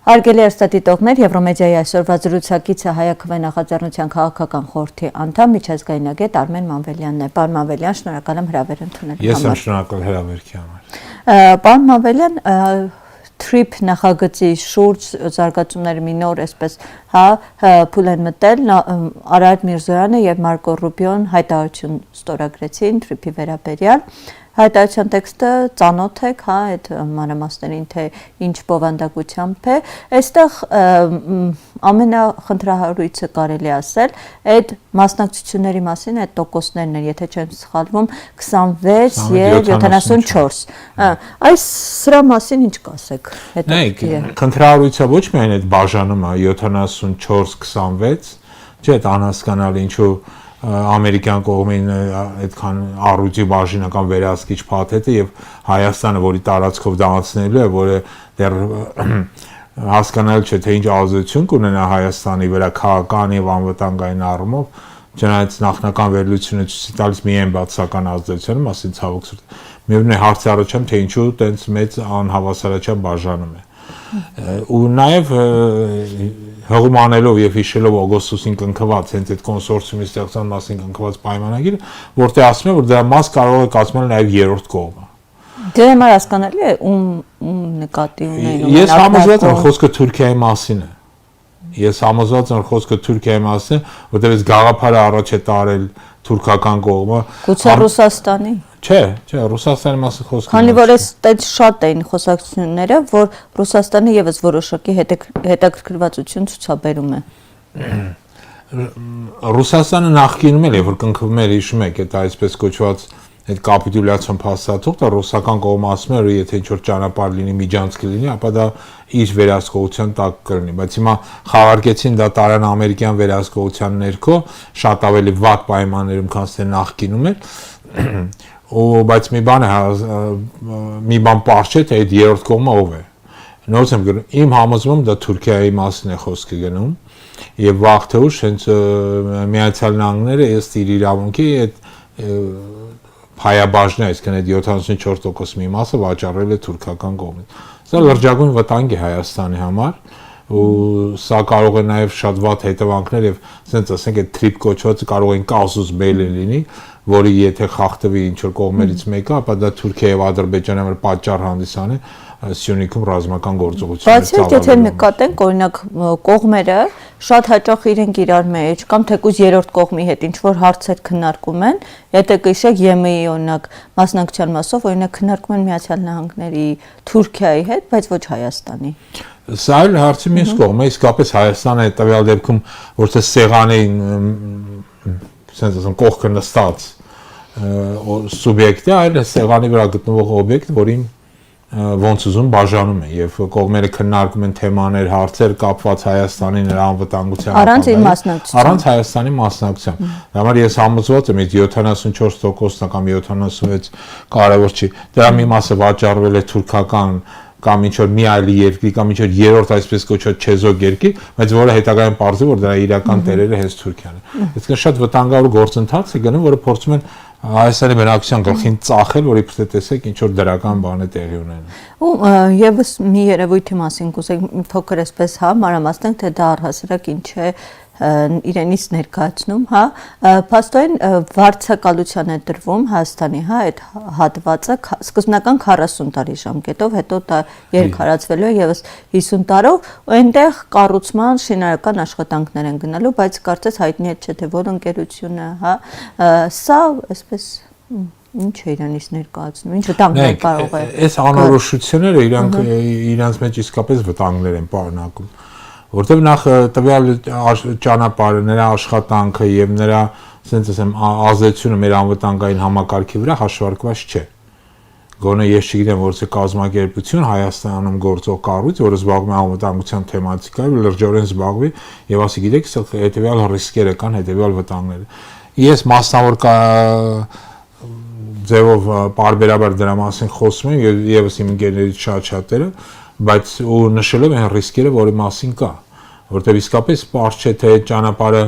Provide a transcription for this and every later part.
Հարգելի արտադիտողներ, Եվրոմեդիայի այսօրվա զրուցակիցը Հայաքվե նախաձեռնության քաղաքական խորհրդի անդամ միջազգայնագետ Արմեն Մանվելյանն է։ Պարոն Մանվելյան, շնորհակալ եմ հրավեր ընդունելու համար։ Ես եմ շնորհակալ հրավերքի համար։ Պարոն Մանվելյան, TRIP նախագծի շուրջ զարգացումների մի նոր, այսպես, փուլ են մտել, Արարատ Միրզոյանը եւ Մարկո Ռուբիոն հայտարարություն ստորագրեցին TRIP-ի վերաբերյալ։ Հայտարարության տեքստը ծանոթ եք, այդ մանրամասներին, թե ինչ բովանդակությամբ է։ Այստեղ ամենախնդրահարույցը կարելի ասել, այդ մասնակցությունների մասին այդ տոկոսներն են, եթե չեմ սխալվում, 26 եւ 74։ Այս սրա մասին ինչ կասեք։ Նայեք, խնդրահարույցը ոչ միայն այդ բաժանումը 74-26, չէ, դա անհասկանալի ինչու ամերիկյան կողմին այդքան առույցի բաժինական վերահսկիչ փաթեթը եւ Հայաստանը, որի տարածքով դա անցնելու է, որը դեռ հասկանալի չէ, թե ինչ ազդեցություն կունենա Հայաստանի վրա քաղաքական եւ անվտանգային առումով, չնայած նախնական վերլուծությունը ցույց տալիս միայն բացական ազդեցությունը, մասին ցավոք սրտի։ Միևնույն է հարցի առաջանում, թե ինչու տենց մեծ անհավասարաչափ բաժանում է։ Ու նաև հղում անելով եւ հիշելով օգոստոսին կնքված հենց այդ կոնսորցիումի ստեղծման մասին կնքված պայմանագիրը, որտեղ ասում է, որ դրա մաս կարող է կազմել նաև երրորդ կողմը։ Դե համար հասկանալի է ում նկատի ունեն։ Ես համոզված եմ, խոսքը Թուրքիայի մասին է։ Ես համոզված եմ, խոսքը Թուրքիայի մասին է, որտեղ այս գաղափարը առաջ է տարել թուրքական կողմը։ Գուցե Ռուսաստանի։ Չէ, Ռուսաստանի մասին խոսքը։ Քանի որ այդտեղ շատ էին խոսակցությունները, որ Ռուսաստանը եւս որոշակի հետաքրքրվածություն ցուցաբերում է։ Ռուսաստանը նախկինում էլ, որ կնքվում էր, հիշում եք, այդ այսպես կոչված այդ կապիտուլյացիոն փաստաթուղթը ռուսական կողմը ասում է, որ եթե ինչ-որ ճանապարհ լինի, միջանցք լինի, ապա դա իր վերահսկողության տակ կլինի, բայց հիմա խաղարկեցին դա տարան ամերիկյան վերահսկողության ներքո, շատ ավելի վատ պայմաններում, քան թե նախկինում էր, բայց մի բան պարզ չէ, թե այդ երրորդ կողմը ով է։ Նորից եմ գրում, իմ համոզմամբ դա Թուրքիայի մասին է խոսքը գնում, եւ վաղ թե ուշ հենց Միացյալ Նահանգները ըստ իր իրավունքի այդ փայաբաժնի, այսինքն այդ 74% մի մասը վաճառել է թուրքական կողմից։ Սա լրջագույն վտանգ է Հայաստանի համար, ու սա կարող է նաև շատ վատ հետևանքներ եւ ասենք այդ TRIP կոչվածը կարող են կազուս բելի լինի, որի եթե խախտվի ինչ-որ կողմերից մեկը, ապա դա Թուրքիա եւ Ադրբեջանի համար պատճառ հանդիսանի Սյունիքում ռազմական գործողություններ ծավալելու։ Բացի եթե նկատենք, օրինակ կողմերը շատ հաճախ իրենք իրար մեջ կամ թեկուզ երրորդ կողմի հետ ինչ որ հարցեր քննարկում են, եթե կհիշեք ԵՄ-ի օրինակ մասնակցության մասով օրինակ քննարկում են Միացյալ Նահանգների, Թուրքիայի հետ, բայց ոչ Հայաստանի։ Սա էլ հարցի մյուս կողմը է, իսկապես Հայաստանը այդ տվյալ դեպքում որտե սեղանի ասենք կողքը նստած սուբյեկտ է, այլ սեղանի վրա գտնվող օբյեկտ, որին ոնց ուզում բաժանում է եւ կողմերը քննարկում են թեմաներ, հարցեր կապված Հայաստանի նրա անվտանգության առանց իր մասնակցության։ Առանց Հայաստանի մասնակցության։ Դա համար ես համոզված եմ, այդ 74% կամ 76 կարևոր չի։ Դրա մի մասը վաճառվել է թուրքական կամ ինչ-որ մի այլ երկրի կամ ինչ-որ երրորդ այսպես կոչված չեզոք երկրի, բայց որը հետագայում պարզվի, որ դրա իրական տերերը հենց Թուրքիան է։ Այսինքն շատ վտանգավոր գործընթաց է գնում, որը փորձում են Հայաստանի բնակչության գլխին ծախել, որ իբրե տեսեք ինչ որ դրական բան է տեղի ունենում։ Ու եւս մի երևույթի մասին կուզեք փոքր այսպես մանրամասնենք, թե դա առհասարակ ինչ է իրենից ներկայացնում, փաստորեն վարձակալության է դրվում Հայաստանի, այդ հատվածը սկզբնական 40 տարի ժամկետով, հետո դա երկարացվելու է եւս 50 տարով, այնտեղ կառուցման շինարարական աշխատանքներ են գնալու, բայց կարծես հայտնի է չէ թե որ ընկերությունը, սա այսպես ինչ է իրանից ներկայացնում, ինչ վտանգներ կարող է։ Այս անորոշությունները իրանց մեջ իսկապես վտանգներ են պարունակում, որտեղ նախ տվյալ ճանապարհը, նրա աշխատանքը եւ նրա, ասենց ասեմ, ազդեցությունը մեր անվտանգային համակարգի վրա հաշվարկված չէ։ Գոնե ես չգիտեմ, որ це կազմակերպություն Հայաստանում գործող կառույց, որը զբաղվում է անվտանգության թեմատիկայով, լրջորեն զբաղվի եւ ասի գիտեք, սա հետեւյալ ռիսկերը կան, հետեւյալ վտանգները։ Ես մասնավոր ձևով բարբերաբար դրա մասին խոսում եմ եւ եւս իմ ընկերներից շատ-շատերը, բայց ու նշելով են ռիսկերը, որի մասին կա, որտեղ իսկապես պարզ չէ թե ճանապարհը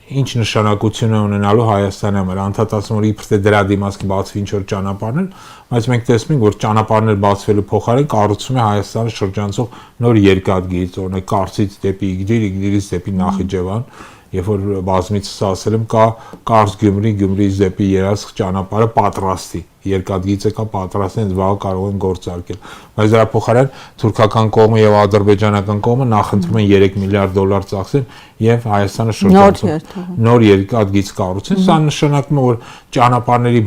ինչ նշանակություն է ունենալու Հայաստանի համար, անդադասում որ իբր թե դրա դիմաց կբացվի ինչ որ ճանապարհներ, բայց մենք տեսնում ենք որ ճանապարհներ բացվելու փոխարեն կառուցում է Հայաստանը շրջանցող նոր երկաթգիծ, օրինակ Կարծից դեպի Իգդիր, Իգդիրից դեպի Նախիջևան, երբ որ բազմիցս ասել եմ կա Կարս Գյումրի, Գյումրիից դեպի Երասխ ճանապարհը պատրաստի, երկաթգիծը կա պատրաստի, հենց վաղ կարող են գործարկել, բայց դրա փոխարեն թուրքական կողմը եւ ադրբեջանական կողմը նախընտրում են 3 միլիարդ դոլար ծախսեն եւ Հայաստանը շրջանցում նոր երկաթգիծ կառուցեն, սա նշանակում է որ ճանապարհների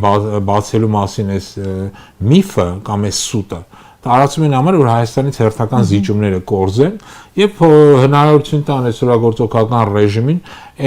բացելու մասին այս միֆը կամ այս սուտը տարածում են համար որ Հայաստանից հերթական զիջումները կորզեն եւ հնարավորություն տան այս օրագործողական ռեժիմին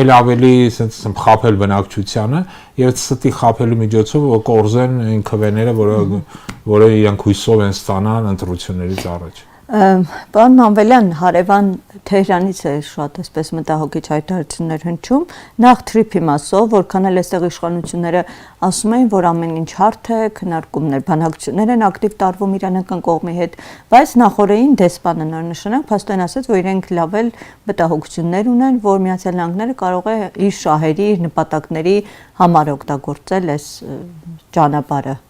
ել ավելի ասենց խափել բնակչությանը եւ ստի խափելու միջոցով կորզեն այն քվեները որը իրանք հույսով են ստանալ ընտրություններից առաջ Պարոն Մանվելյան, հարևան Թեհրանից է շատ այսպես մտահոգիչ հայտարարություններ հնչում, նախ թրիփի մասով, որքան էլ այստեղ իշխանությունները ասում էին, որ ամեն ինչ հարթ է, քննարկումներ, բանակցություններ են ակտիվ տարվում իրանական կողմի հետ, բայց նախորդին դեսպանը նշանակ փաստորեն ասաց, որ իրենք լավ էլ մտահոգություններ ունեն, որ Միացյալ Նահանգները կարող է իր շահերի, իր նպատակների համար օգտագործել այս ճանապարհը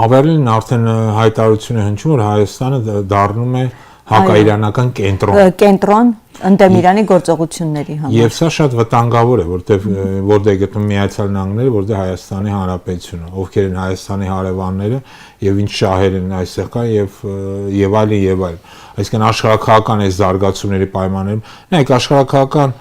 Ավերելին արդեն հայտարարություն է հնչում, որ Հայաստանը դառնում է հակաիրանական կենտրոն ընդդեմ Իրանի գործողությունների համար։ Եվ սա շատ վտանգավոր է, որտեղ գտնվում Միացյալ Նահանգները, որտեղ Հայաստանի Հանրապետությունը, ովքեր են Հայաստանի հարևանները եւ ինչ շահեր են այստեղ կան եւ այլն եւ այլն։ Այսինքն աշխարհակահական այս զարգացումների պայմաններում, նայեք աշխարհակահական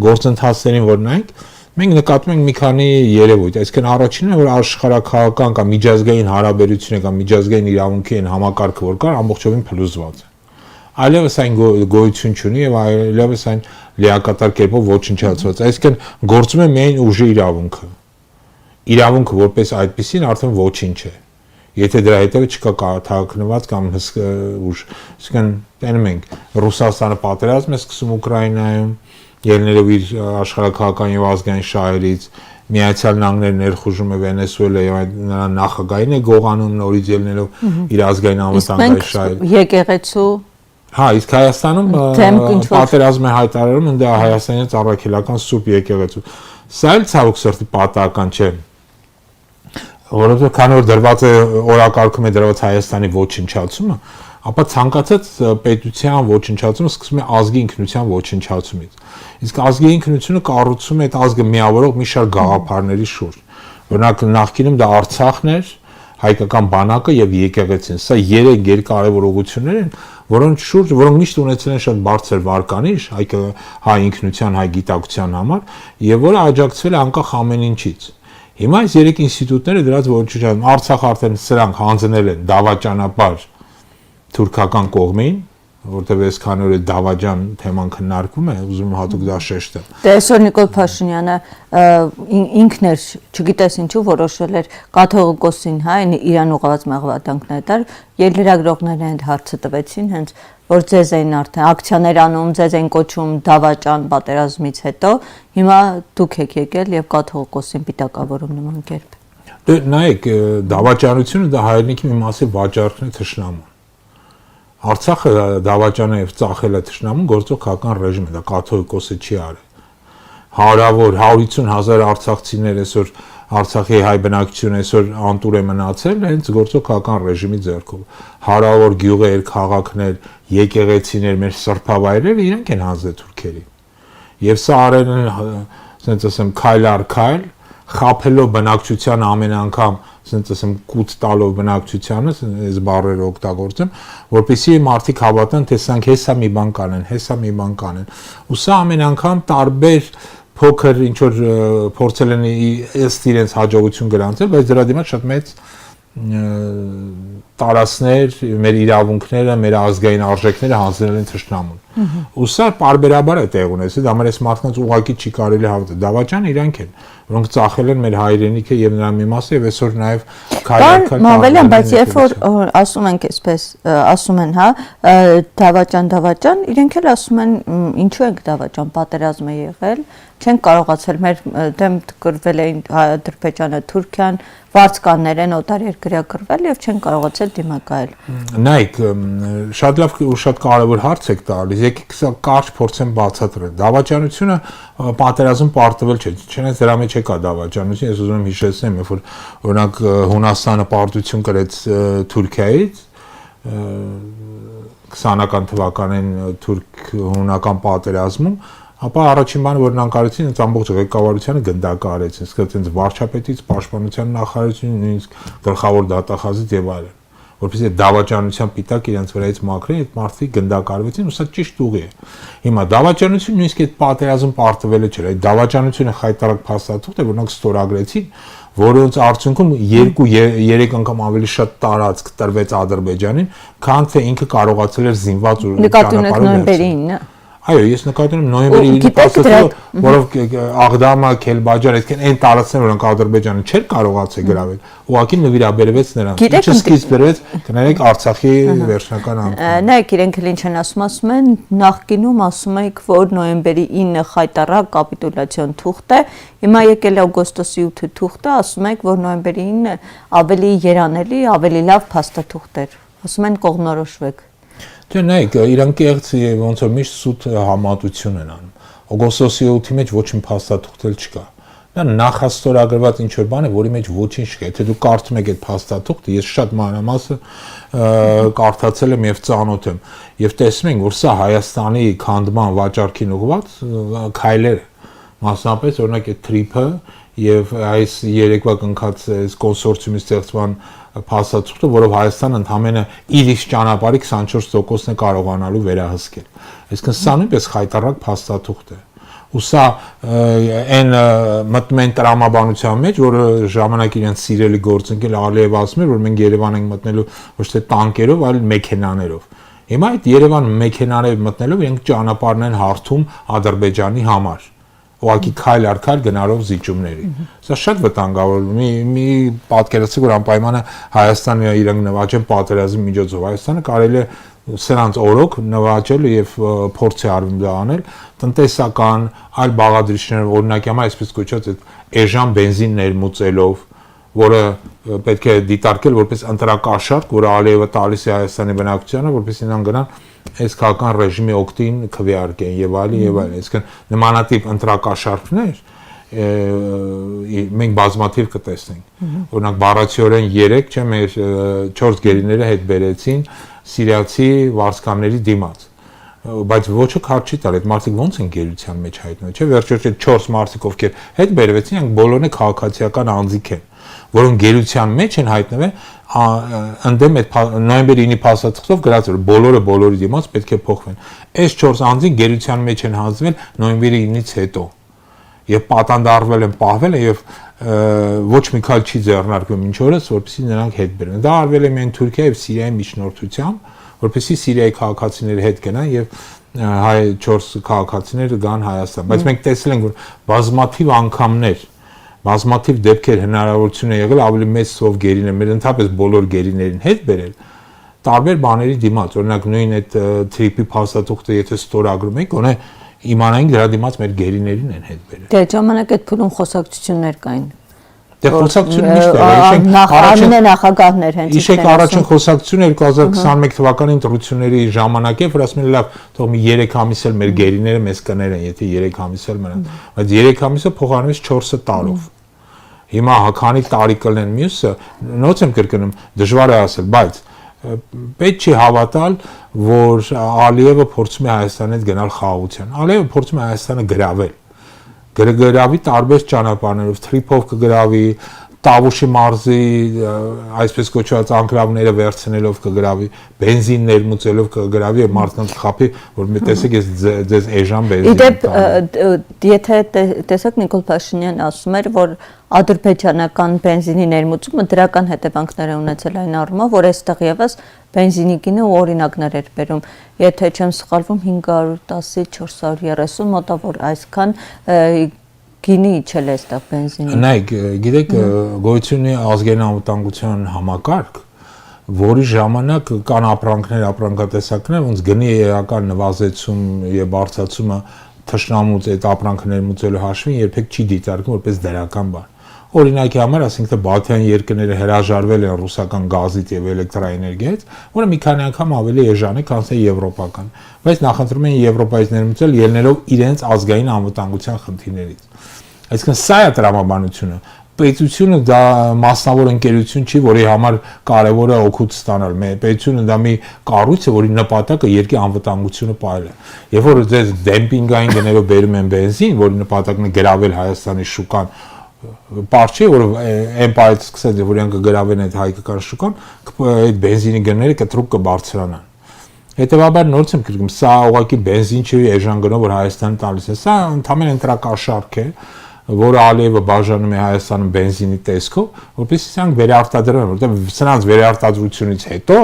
գործընթացներին, որ նայենք Մենք նկատում ենք մի քանի երևույթ, այսինքն առաջինը որ աշխարհակահական կամ միջազգային հարաբերությունները կամ միջազգային իրավունքի են համակարգը որ կար ամբողջովին փլուզված է։ Այլևս այն գոյություն չունի եւ այլևս այն լիակատար կերպով ոչնչացված։ Այսինքն գործում է միայն ուժի իրավունքը։ Իրավունքը որպես այդպեսին արդեն ոչինչ է։ Եթե դրա հետևը չկա թաքնված կամ ուժ։ Այսինքն տենում ենք Ռուսաստանը պատերազմ է սկսում Ուկրաինայում ելներով իր աշխարհակահական եւ ազգային շահերից Միացյալ Նահանգները ներխուժում է Վենեսուելա եւ նրան նախագահին է գողանում նորից ելներով իր ազգային անվտանգային շահերը եկեղեցու Հա իսկ Հայաստանում պատերազմ է հայտարարում ընդ Հայաստանից առաքելական սուրբ եկեղեցու Սա էլ ցավոք սրտի պատահական չէ որովհետեւ քանի որ դրված է օրակարգում է դրված Հայաստանի ոչնչացումը ապա ցանկացած պետության ոչնչացումը սկսվում է ազգի ինքնության ոչնչացումից իսկ ազգի ինքնությունը կառուցում է այդ ազգը միավորող մի շարք գաղափարների շուրջ օրինակ նախկինում դա Արցախն էր հայկական բանակը եւ եկեղեցին սա երեք երկարևոր ուղղություններ են որոնք միշտ ունեցել են շատ բարձր վարկանիշ հայ ինքնության հայ գիտակցության համար եւ որը աջակցվել է անկախ ամեն ինչից Հիմա այս երեք ինստիտուտները դրանց ոչնչացում Արցախ արդեն սրանք հանձնել են դավաճանաբար թուրքական կողմին, որտեղ այսքան օր է դավաճան թեման քննարկվում է, ուզում եմ հատուկ դա շեշտել։ Դե այսօր Նիկոլ Փաշինյանը ինքն էր, չգիտես ինչու որոշել էր կաթողիկոսին, հա, Իրան ուղղված մեղվատանքներ տար, ելրագրողները այդ հարցը տվեցին, հենց որ ձեզ էին արդեն ակցիաներ անում, ձեզ էին կոչում դավաճան պատերազմից հետո, հիմա դուք եք եկել եւ կաթողիկոսին պիտակավորում նման կերպ։ Դե նայեք, դավաճանությունը դա հայրենիքի մի մասի վաճառքն է թշնամուն։ Արցախը դավաճանը եւ ծախելը թշնամուն գործող քաղաքական ռեժիմ է, դա կաթողիկոսը չի արել։ Հարավոր 150,000 արցախցիներ այսօր Արցախի հայ բնակչությունը այսօր անտուր է մնացել հենց գործող քաղաքական ռեժիմի ձեռքով։ Հարավոր գյուղեր, քաղաքներ, եկեղեցիներ, մեր սրբավայրերը իրենք են հանձնել թուրքերի։ Եվ սա արել են, ասենց ասեմ, քայլ առ քայլ, խափելով բնակչության ամեն անգամ ասենց ասեմ կուտ տալով բնակչությանը այս բառերը օգտագործեմ որպեսզի մարդիկ հավատան թե սրանք հեսա մի բան կանեն հեսա մի բան կանեն ու սա ամեն անգամ տարբեր փոքր ինչ որ փորձել են ըստ իրենց հաջողություն գրանցել բայց դրա դիմաց շատ մեծ տարածքներ մեր իրավունքները մեր ազգային արժեքները հանձնել են թշնամուն ու սա պարբերաբար է տեղ ունեցել դա մեր այս մարդկանց ուղակի չի կարելի հավատալ դավաճան իրանք են որոնք ծախել են մեր հայրենիքը եւ նրա մի մասը եւ այսօր նաեւ քայլ Մավելյան բայց երբ որ ասում ենք այսպես ասում են հա դավաճան իրենք էլ ասում են ինչու ենք դավաճան պատերազմ է եղել չեն կարողացել մեր դեմ կրվել էին Ադրբեջանը Թուրքիան վարձկաններ են օտար երկրյա կրվել եւ չեն կարողացել դիմակայել նայեք շատ լավ ու շատ կարեւոր հարց եք տալիս եկեք սա կարճ փորձեմ բացատրել։ Դավաճանությունը պատերազմ պարտվել չէ, չնայած դրա մեջ կա դավաճանություն, ես ուզում եմ հիշեցնեմ, երբ որ օրինակ Հունաստանը պարտություն կրեց Թուրքիայից 20-ական թվականին թուրք-հունական պատերազմում, ապա առաջին բանը որ նրանք արեցին, այդ ամբողջ ղեկավարությանը գնդակահարեցին, սկսած այնց վարչապետից, պաշտպանության նախարարությունից, նույնիսկ գլխավոր դատախազից եւ այլն, որովհետեւ դավաճանության պիտակ իրենց վրայից մաքրեն, այդ մարդիկ գնդակահարվեցին, ու սա ճիշտ ուղի է։ Հիմա դավաճանությունը նույնիսկ այդ պատերազմ պարտվելը չէր, այդ դավաճանությունը խայտարակ փաստաթուղթ է, որ նրանք ստորագրեցին, որոնց արդյունքում 2-3 անգամ ավելի շատ տարածք տրվեց Ադրբեջանին, քան թե ինքը կարողացել էր զինված ճանապարհով Այո, ես նկատում եմ նոյեմբերի 9-ի փաստաթուղթը, որով Աղդամը, Քելբաջար, այսինքն այն տարածքները, որոնք Ադրբեջանը չէր կարողացել գրավել, ուղղակի նվիրաբերվեց նրանց։ Ինչը սկիզբ դրեց, կներեք Արցախի վերջնական անկումը։ Նայեք, իրենք ինչ են ասում են, նախկինում ասում եք, որ նոյեմբերի 9-ը խայտարակ կապիտուլյացիոն թուղթ է, հիմա եկել է օգոստոսի 8-ի թուղթը, ասում եք, որ նոյեմբերի 9-ը ավելի երանելի, ավելի լավ փաստաթուղթ էր։ Ասում են կողմնորոշվեք։ Դե նայեք, իրանք եղծ ոնց որ միշտ սուտ համատություն են անում։ Օգոստոսի 8-ի մեջ ոչինչ փաստաթուղթ չկա։ Դա նախաստորագրված ինչ որ բան է, որի մեջ ոչինչ չկա։ Եթե դուք կարդում եք այդ փաստաթուղթը, ես շատ մանրամասը կարդացել եմ եւ ծանոթ եմ, եւ տեսնում ենք, որ սա Հայաստանի քանդման վաճառքին ուղղված քայլեր է։ Մասնապես օրինակ այդ թրիփը եւ այս երեկվա կնքած կոնսորցիումի ստեղծման փաստաթուղթը, որով Հայաստանը ընդամենը իր իսկ ճանապարհի 24%-ն է կարողանալու վերահսկել։ Այսինքն սա նույնպես խայտարակ փաստաթուղթ է։ Ու սա այն մտնում են տրամաբանության մեջ, որը ժամանակ իրենց սիրելի գործընկեր Ալիևը ասում էր, որ մենք Երևան ենք մտնելու ոչ թե տանկերով, այլ մեքենաներով։ Հիմա այդ Երևան մեքենաներով մտնելով իրենք ճանապարհն են հարթում Ադրբեջանի համար։ Ուղղակի քայլ առ քայլ գնալով զիջումների։ Սա շատ վտանգավոր է։ Մի պատկերացրեք, որ անպայման Հայաստանը իրենք նվաճեն պատերազմի միջոցով։ Հայաստանը կարելի է սրանց օրոք նվաճել եւ փորձի արվում դա անել տնտեսական այլ բաղադրիչներ, օրինակի համար այսպես կոչված այդ էժան բենզին ներմուծելով, որը պետք է դիտարկել որպես ընտրակաշարք, որը Ալիևը տալիս է Հայաստանի բնակչությանը, որպես նրանք գնան այս քաղաքական ռեժիմի օգտին քվեարկեն եւ այլն եւ այլն, այսինքն նմանատիպ ընտրակաշարքներ մենք բազմաթիվ կտեսնենք։ Օրինակ բառացիորեն 3, չէ, մեր 4 գերիները հետ բերեցին սիրիացի վարձկանների դիմաց։ Բայց ոչը քարտ չի տալ, այդ մարդիկ ո՞նց են գերության մեջ հայտնվել, չէ՞, վերջերս 4 մարդիկ ովքեր հետ բերվեցին, այնք բոլորը քաղաքացիական անձիկ են, որոնք գերության մեջ են հայտնվել, ընդդեմ այդ նոյեմբերի 9-ի փաստաթղթով գրած էր բոլորը բոլորի դիմաց պետք է փոխվեն։ Այս 4 անձինք գերության մեջ են հանձնվել նոյեմբերի 9-ից հետո եւ պատանդարվել են, պահվել են եւ ոչ մի քայլ չի ձեռնարկվում ինչ օրս, որպեսզի նրանք հետ բերեն։ Դա արվել է միայն Թուրքիա եւ Սիրիայի միջնորդությամբ, որպեսզի Սիրիայի քաղաքացիները հետ գնան եւ հայ 4 քաղաքացիները գան Հայաստան։ Բայց մենք տեսել ենք, որ բազմաթիվ անգամներ բազմաթիվ դեպքեր հնարավորություն է եղել ավելի մեծ սով գերիներ, մեր ընդհանրապես բոլոր գերիներին հետ բերել տարբեր բաների դիմաց, օրինակ նույն այդ թրիփի փաստաթուղթը եթե ստորագրում եք, գոնե իմանայինք դրա դիմաց մեր գերիներին են հետ բերել։ Դե ժամանակ այդ փուլում խոսակցություններ կային։ Դե խոսակցությունը միշտ էր, առաջին նախագահներ հենց իշեք առաջին խոսակցությունը 2021 թվականի ընտրությունների ժամանակ է, որ ասում են լավ, թող մի 3 ամիս էլ մեր գերիները մեզ կներեն, եթե 3 ամիս էլ մնան, բայց 3 ամիսը փոխարինվեց 4 տարով։ Հիմա քանի տարի կլեն մյուսը, նոց եմ կրկնում, դժվար է ասել, բայց պետք չի հավատալ, որ Ալիևը փորձում է Հայաստանից գնալ խաղաղության։ Ալիևը փորձում է Հայաստանը գրավել։ Գրավի տարբեր ճանապարհներով, թրիփով կգրավի, Տավուշի մարզի այսպես կոչված անկլավները վերցնելով կգրավի, բենզին ներմուծելով կգրավի եւ մարդկանց խափի, որ մի տեսեք ես ձեզ էժան բենզին։ Իդեպ եթե տեսեք Նիկոլ Փաշինյանն ասում էր, որ ադրբեջանական բենզինի ներմուծումը դրական հետևանքներ է ունեցել այն առումով, որ այստեղ եւս բենզինի գինը ու օրինակներ էր բերում։ Եթե չեմ սխալվում 510-ից 430 մոտավոր այսքան գինի իջել է այստեղ բենզինի։ Նայեք, գիտեք, գոյությունի ազգային անվտանգության համակարգ, որի ժամանակ կան ապրանքներ, ապրանքատեսակներ, ոնց գնի էական նվազեցում եւ բարձրացումը թշնամուց այդ ապրանքը ներմուծելու հաշվին երբեք չի դիտարկվում որպես դրական բան։ օրինակի համար, ասենք թե Բալթյան երկրները հրաժարվել են ռուսական գազից եւ էլեկտրաէներգիայից, որը մի քանի անգամ ավելի էժան է, քան թե եվրոպական, բայց նախընտրում են Եվրոպայից ներմուծել ելնելով իրենց ազգային անվտանգության խնդիրներից։ Այսինքն սա է տրամաբանությունը։ Պետությունը դա մասնավոր ընկերություն չի, որի համար կարևոր է օգուտ ստանալ։ Պետությունը դա մի կառույց է, որի նպատակը երկրի անվտանգությունը պահել է։ Երբ որ դες դեմպինգային գներով բերում են բենզին, որի նպատակն է գրավել Հայաստանի շուկան, parçe որ այն պայից սկսած որ իրենք կգրավեն այդ հայկական շուկան, այդ բենզինի գները կտրուկ կբարձրանան։ Հետևաբար նորից եմ գրում, սա ուղղակի բենզին չի էժան գնով որ Հայաստանը տալիս է, սա ընդհանրեն ընտրակաշառք է, որը Ալիևը բաժանում է Հայաստանում բենզինի տեսքով, որպեսզի սրանք վերարտադրեն, որտեղ սրանց վերարտադրությունից հետո,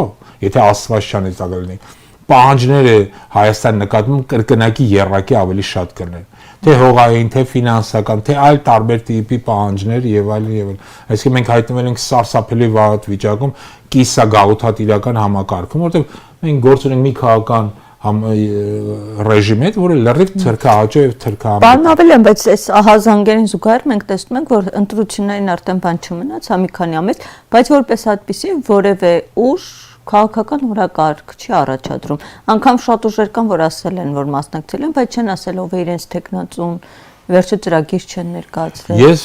եթե Աստվածաշան է տալի, պահանջները Հայաստանի նկատմամբ կրկնակի եռակի ավելի շատ կլինեն, թե հողային, թե ֆինանսական, թե այլ տարբեր տիպի պահանջներ եւ այլն եւ այլն։ Այսինքն մենք հայտնվել ենք սարսափելի վատ վիճակում, կիսագաղութատիրական համակարգում, որտեղ մենք գործ ունենք մի քաղաքական ռեժիմի հետ, որը լրիվ թրքահաճո եւ թրքահամ։ Բան ավելի եմ, բայց այս ահազանգերին զուգահեռ մենք տեսնում ենք, որ ընտրություններին արդեն բան չմնաց, հա մի քանի ամիս, բայց որպես այդպեսի որևէ ուժ քաղաքական օրակարգ չի առաջադրում։ Անկամ շատ ուժեր կան, որ ասել են, որ մասնակցել են, բայց չեն ասել ով է իրենց տեխնացուն, վերջը ծրագիր չեն ներկայացրել։ Ես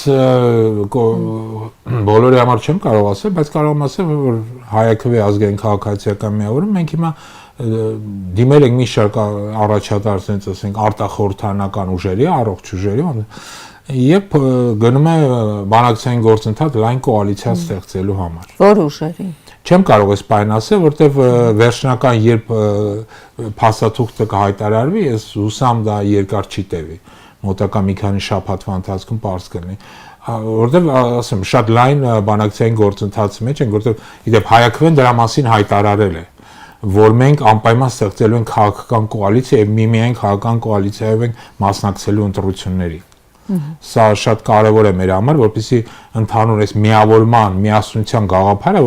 բոլորի համար չեմ կարող ասել, բայց կարող եմ ասել, որ Հայաքվի ազգային քաղաքացիական միավորում մենք հիմա դիմել ենք մի շարք առաջատար, ասենք արտախորհրդանական ուժերի, առողջ ուժերի, եւ գնում է բանակցային գործընթաց լայն կոալիցիա ստեղծելու համար։ Որ ուժերի։ Չեմ կարող այս բանը ասել, որտեվ վերջնական երբ փաստաթուղթը կհայտարարվի, ես հուսամ դա երկար չի տևի, մոտակա մի քանի շաբաթվա ընթացքում պարզ կլինի, որտեվ ասեմ, շատ լայն բանակցային գործընթացի մեջ ենք, որտեվ իդեպ Հայաքվեն դրա մասին հայտարարել է, որ մենք անպայման ստեղծելու ենք քաղաքական կոալիցիա եւ միմիայն քաղաքական կոալիցիայով ենք մասնակցելու ընտրությունների։ Սա շատ կարևոր է մեր համար, որպեսզի ընդհանուր այս միավորման, միասնության գաղափարը,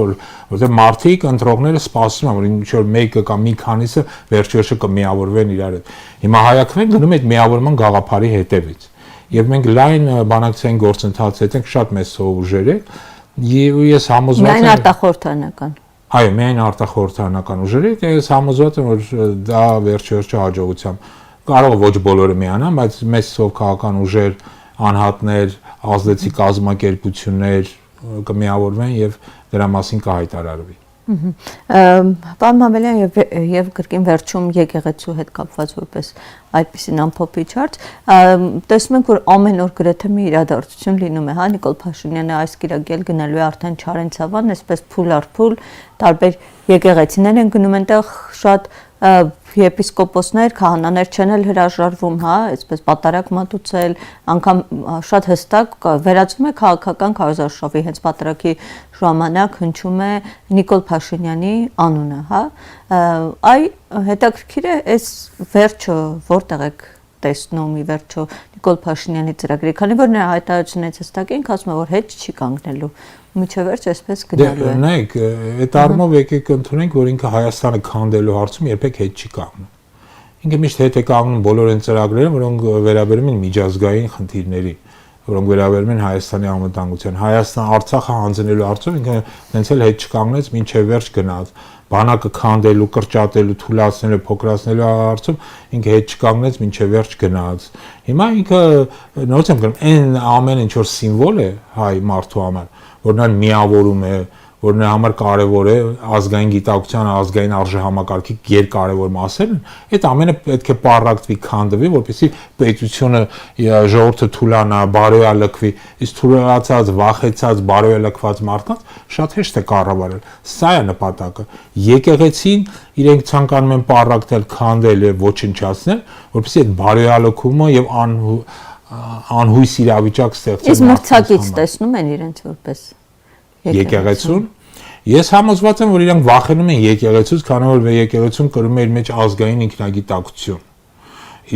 որտեղ մարդիկ ընտրողները սպասում են, որ ինչ որ մեկը կամ մի քանիսը վերջերս կմիավորվեն իրար հետ։ Հիմա Հայաքվեն գնում է այդ միավորման գաղափարի հետևից։ Եվ մենք լայն բանակցային գործընթաց հետ ենք շատ մեծ ուժեր եք, եւ ես համոզված եմ միայն արտախորհրդանական։ Այո, միայն արտախորհրդանական ուժերի, ես համոզված եմ, որ դա վերջերս հաջողությամբ կարող ոչ բոլորը միանան, բայց մեծ թվով քաղաքական ուժեր, անհատներ, ազդեցիկ կազմակերպություններ կմիավորվեն եւ դրա մասին կհայտարարվի։ Պարոն Մամելյան եւ կրկին վերջում եկեղեցու հետ կապված որպես այդպիսին ամփոփիչ հարց, տեսնում ենք որ ամեն օր գրեթե մի իրադարձություն լինում է, հա Նիկոլ Փաշինյանը այս կիրակել գնալու է արդեն Չարենցավան, այսպես փուլ առ փուլ տարբեր եկեղեցիներ են գնում այնտեղ շատ եպիսկոպոսներ, քահանաներ չեն էլ հրաժարվում, հա, այսպես պատարակ մատուցել, անգամ շատ հստակ վերածվում է քաղաքական քարոզարշավի, հենց պատարակի ժամանակ հնչում է Նիկոլ Փաշինյանի անունը, հա։ Այ հետաքրքիր է այս վերջը որտեղ եք տեսնում ի վերջո Նիկոլ Փաշինյանի ծրագրի, քանի որ նրա հայտարարությունից հստակ ենք ասում, որ հետ չի կանգնելու։ Միջև վերջ այսպես գնալու է։ Նայեք, այդ առումով եկեք ընդունենք, որ ինքը Հայաստանը քանդելու հարցում երբեք հետ չի կանգնում։ Ինքը միշտ հետ է կանգնում բոլոր այն ծրագրերը, որոնք վերաբերում են միջազգային խնդիրներին, որոնք վերաբերում են Հայաստանի անվտանգության։ Հայաստան Արցախը հանձնելու հարցում ինքը հենց էլ հետ չկանգնեց, մինչև վերջ գնաց։ Բանակը քանդելու, կրճատելու, թուլացնելու, փոքրացնելու հարցում ինքը հետ չկանգնեց, մինչև վերջ գնաց։ Հիմա ինքը նորից եմ գրում, այն ամեն ինչ որ սիմվոլ է հայ մարդու համար, որ նա միավորում է, որ նրա համար կարևոր է ազգային գիտակցության, ազգային արժեհամակարգի երկարևոր մասերն, այդ ամենը պետք է պարակտվի, քանդվի, որպեսզի պետությունը ժողովուրդը թուլանա, բարոյալքվի, իսկ թուլացած, վախեցած, բարոյալքված մարդկանց շատ հեշտ է կառավարել։ Սա է նպատակը։ Եկեղեցին իրենք ցանկանում են պարակտել, քանդել եւ ոչնչացնել, որպեսզի այդ բարոյալքումը եւ անհույս իրավիճակ ստեղծել։ Իսկ մրցակից տեսնում են իրենց որպես եկեղեցուն։ Ես համոզված եմ, որ իրանք վախենում են եկեղեցուց, քանի որ եկեղեցուն կրում է իր մեջ ազգային ինքնագիտակցություն։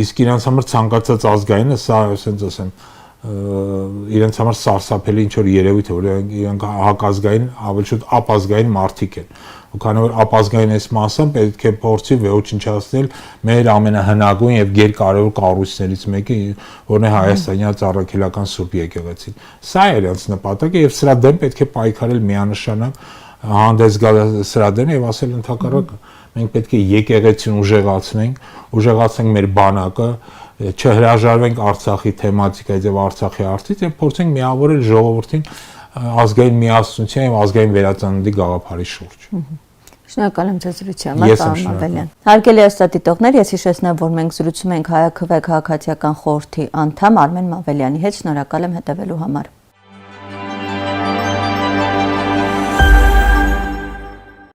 Իսկ իրանց համար ցանկացած ազգայինը սա, ասենց ասեմ, իրենց համար սարսափելի ինչ որ երևույթ է, որ իրանք հակազգային, ավելի շուտ ապազգային մարդիկ են։ քանի որ ապազգային այս մասը պետք է փորձի ոչնչացնել մեր ամենահնագույն եւ գերկարևոր կառույցներից մեկը, որն է հայաստանյան ծառայքելական Սուրբ եկեղեցին։ Սա է իրենց նպատակը եւ սրա դեմ պետք է պայքարել միանշանակ հանդես գալ սրա դեմ եւ ասել ընդհակառակը մենք պետք է եկեղեցին ուժեղացնենք մեր բանակը, չհրաժարվենք Արցախի թեմատիկայից եւ Արցախի հարցից եւ փորձենք միավորել ժողովրդին ազգային միասնության եւ ազգային վերածննդի գաղափարի շուրջ։ Շնորհակալ եմ ձեզ զրույցի համար, պարոն Մավելյան։ Հարգելի աստատիտողներ, ես հիշեցնեմ, որ մենք զրուցում ենք ՀԱԿ քաղաքացիական խորհրդի անդամ Արմեն Մավելյանի հետ, շնորհակալ եմ հետևելու համար։